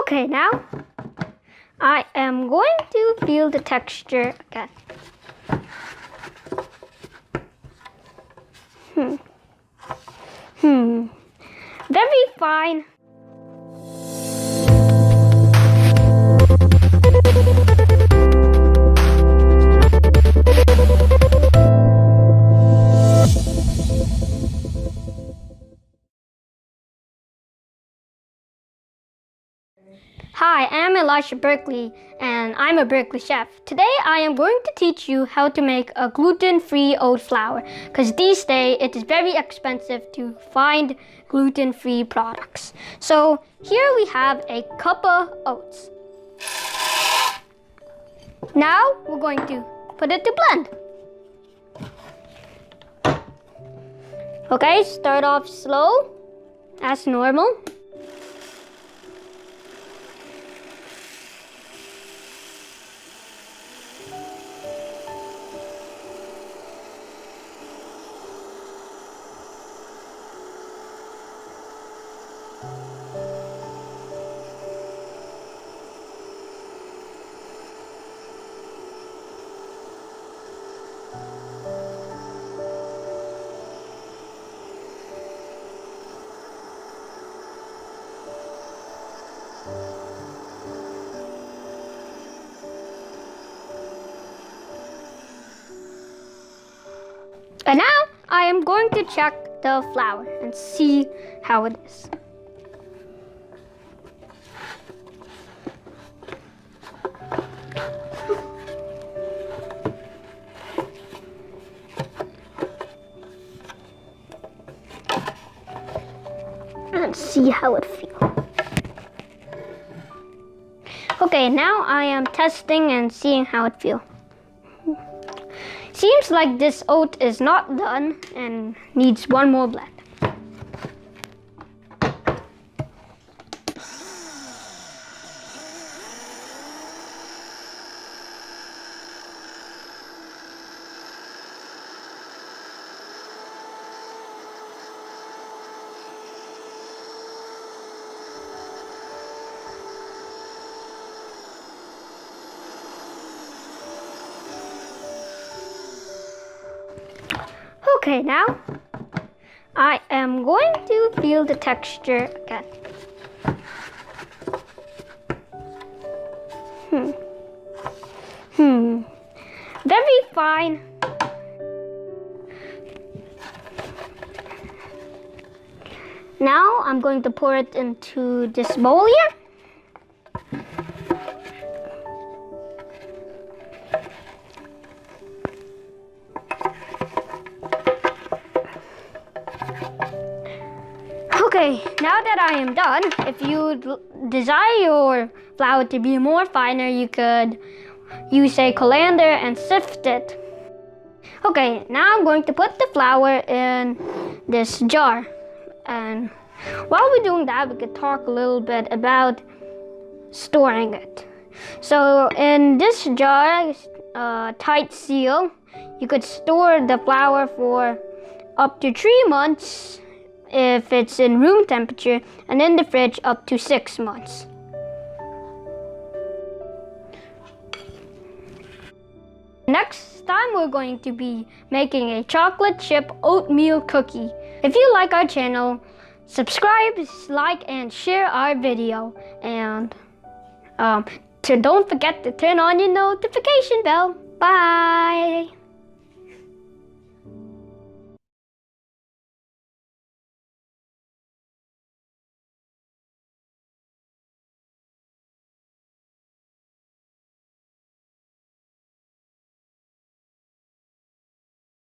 Okay, now I am going to feel the texture again. Very fine. Hi, I'm Elisha Berkeley, and I'm a Berkeley chef. Today I am going to teach you how to make a gluten-free oat flour, because these days it is very expensive to find gluten-free products. So here we have a cup of oats. Now we're going to put it to blend. Okay, start off slow, as normal. And now I am going to check the flour and see how it is. And see how it feels. Okay, now I am testing and seeing how it feels. Seems like this oat is not done and needs one more blend. Okay, now I am going to feel the texture again. Very fine. Now I'm going to pour it into this bowl here. Okay, now that I am done, if you desire your flour to be more finer, you could use a colander and sift it. Okay, now I'm going to put the flour in this jar. And while we're doing that, we could talk a little bit about storing it. So in this jar, tight seal, you could store the flour for up to 3 months if it's in room temperature, and in the fridge up to 6 months. Next time we're going to be making a chocolate chip oatmeal cookie. If you like our channel, subscribe, like, and share our video. And don't forget to turn on your notification bell. Bye!